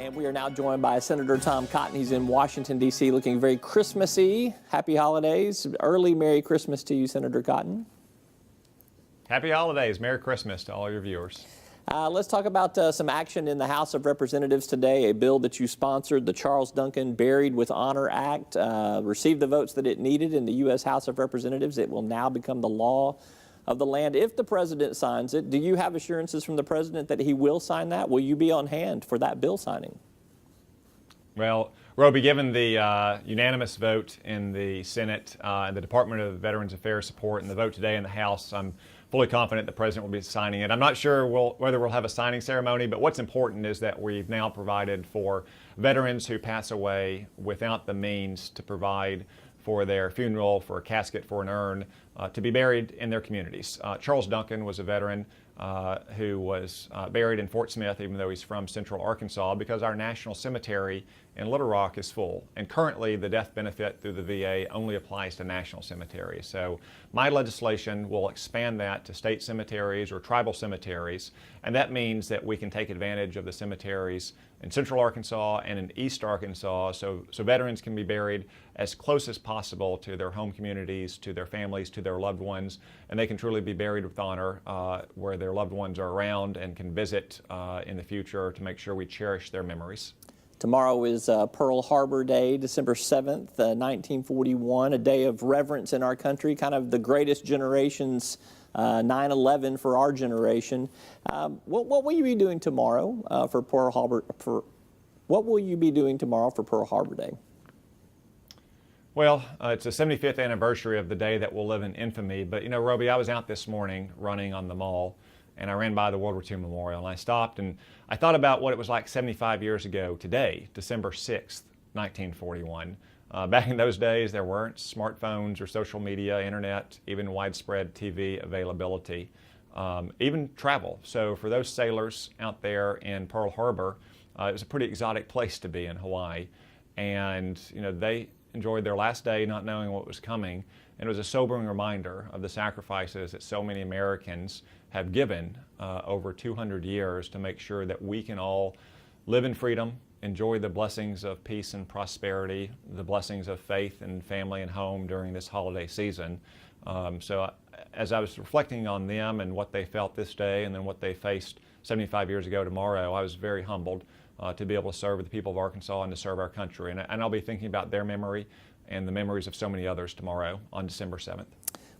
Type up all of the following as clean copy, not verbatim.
And we are now joined by Senator Tom Cotton. He's in Washington, D.C., looking very Christmassy. Happy holidays. Early Merry Christmas to you, Senator Cotton. Happy holidays. Merry Christmas to all your viewers. Let's talk about some action in the House of Representatives today. A bill that you sponsored, the Charles Duncan Buried with Honor Act, received the votes that it needed in the U.S. House of Representatives. It will now become the law of the land if the president signs it. Do you have assurances from the president that he will sign that? Will you be on hand for that bill signing? Well, Roby, given the unanimous vote in the Senate and the Department of Veterans Affairs support and the vote today in the House, I'm fully confident the president will be signing it. I'm not sure whether we'll have a signing ceremony, but what's important is that we've now provided for veterans who pass away without the means to provide for their funeral, for a casket, for an urn, to be buried in their communities. Charles Duncan was a veteran who was buried in Fort Smith, even though he's from Central Arkansas, because our national cemetery in Little Rock is full. And currently, the death benefit through the VA only applies to national cemeteries. So my legislation will expand that to state cemeteries or tribal cemeteries. And that means that we can take advantage of the cemeteries in Central Arkansas and in East Arkansas, so veterans can be buried as close as possible to their home communities, to their families, to their loved ones, and they can truly be buried with honor where their loved ones are around and can visit in the future to make sure we cherish their memories. Tomorrow is Pearl Harbor Day, December 7th, 1941, a day of reverence in our country, kind of the greatest generation's 9/11 for our generation. What will you be doing tomorrow for Pearl Harbor? What will you be doing tomorrow for Pearl Harbor Day? Well, it's the 75th anniversary of the day that will live in infamy. But you know, Roby, I was out this morning running on the mall, and I ran by the World War II Memorial, and I stopped and I thought about what it was like 75 years ago today, December 6th, 1941. Back in those days, there weren't smartphones or social media, internet, even widespread TV availability, even travel. So for those sailors out there in Pearl Harbor, it was a pretty exotic place to be in Hawaii. And you know, they enjoyed their last day not knowing what was coming. And it was a sobering reminder of the sacrifices that so many Americans have given over 200 years to make sure that we can all live in freedom, enjoy the blessings of peace and prosperity, the blessings of faith and family and home during this holiday season. So as I was reflecting on them and what they felt this day and then what they faced 75 years ago tomorrow, I was very humbled to be able to serve the people of Arkansas and to serve our country. And I'll be thinking about their memory and the memories of so many others tomorrow on December 7th.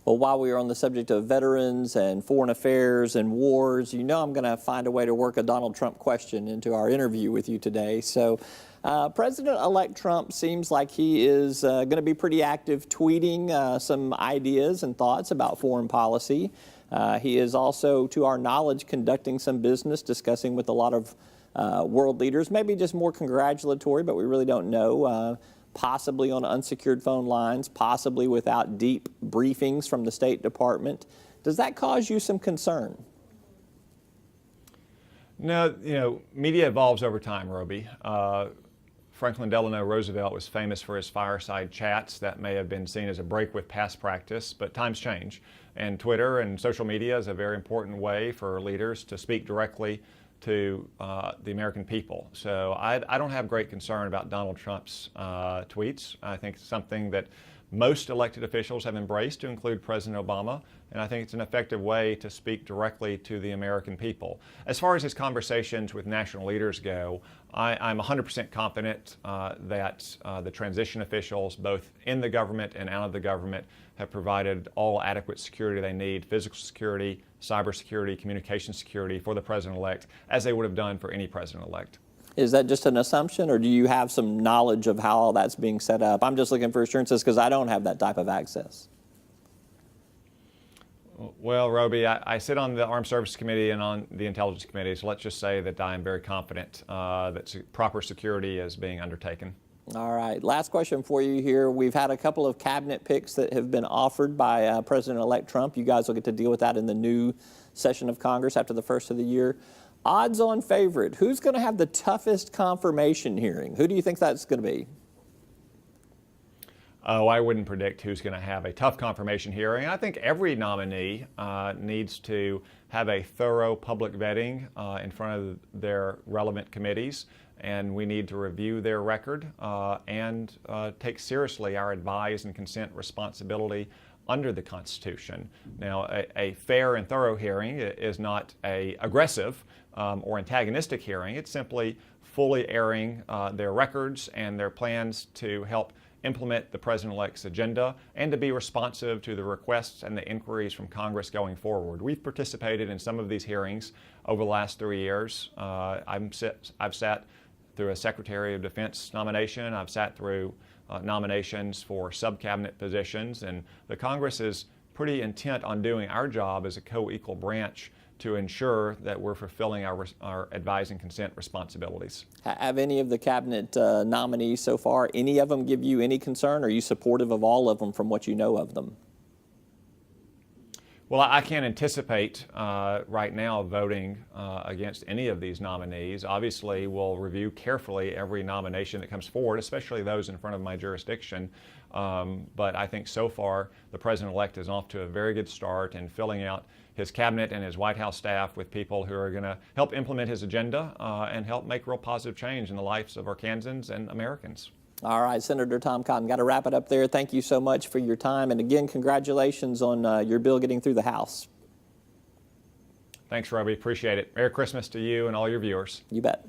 Well, while we are on the subject of veterans and foreign affairs and wars, you know I'm going to find a way to work a Donald Trump question into our interview with you today. So President-elect Trump seems like he is going to be pretty active tweeting some ideas and thoughts about foreign policy. He is also, to our knowledge, conducting some business, discussing with a lot of world leaders, maybe just more congratulatory, but we really don't know. Possibly on unsecured phone lines, possibly without deep briefings from the State Department. Does that cause you some concern? No, you know, media evolves over time, Roby. Franklin Delano Roosevelt was famous for his fireside chats. That may have been seen as a break with past practice, but times change. And Twitter and social media is a very important way for leaders to speak directly to the American people. So I don't have great concern about Donald Trump's tweets. I think it's something that most elected officials have embraced, to include President Obama, and I think it's an effective way to speak directly to the American people. As far as his conversations with national leaders go, I'm 100% confident that the transition officials, both in the government and out of the government, have provided all adequate security they need, physical security, cybersecurity, communication security for the president-elect, as they would have done for any president-elect. Is that just an assumption, or do you have some knowledge of how all that's being set up? I'm just looking for assurances because I don't have that type of access. Well, Roby, I sit on the Armed Services Committee and on the Intelligence Committee, so let's just say that I am very confident that proper security is being undertaken. All right. Last question for you here. We've had a couple of cabinet picks that have been offered by President-elect Trump. You guys will get to deal with that in the new session of Congress after the first of the year. Odds-on favorite. Who's going to have the toughest confirmation hearing? Who do you think that's going to be? Oh, I wouldn't predict who's going to have a tough confirmation hearing. I think every nominee needs to have a thorough public vetting in front of their relevant committees, and we need to review their record and take seriously our advise and consent responsibility under the Constitution. Now, a fair and thorough hearing is not an aggressive or antagonistic hearing. It's simply fully airing their records and their plans to help implement the President-elect's agenda and to be responsive to the requests and the inquiries from Congress going forward. We've participated in some of these hearings over the last 3 years. I've sat through a Secretary of Defense nomination. I've sat through nominations for sub-cabinet positions, and the Congress is pretty intent on doing our job as a co-equal branch to ensure that we're fulfilling our advise and consent responsibilities. Have any of the cabinet nominees so far, any of them give you any concern? Are you supportive of all of them from what you know of them? Well, I can't anticipate right now voting against any of these nominees. Obviously, we'll review carefully every nomination that comes forward, especially those in front of my jurisdiction. But I think so far the President-elect is off to a very good start in filling out his cabinet and his White House staff with people who are going to help implement his agenda and help make real positive change in the lives of Arkansans and Americans. All right, Senator Tom Cotton, got to wrap it up there. Thank you so much for your time. And again, congratulations on your bill getting through the House. Thanks, Roby. Appreciate it. Merry Christmas to you and all your viewers. You bet.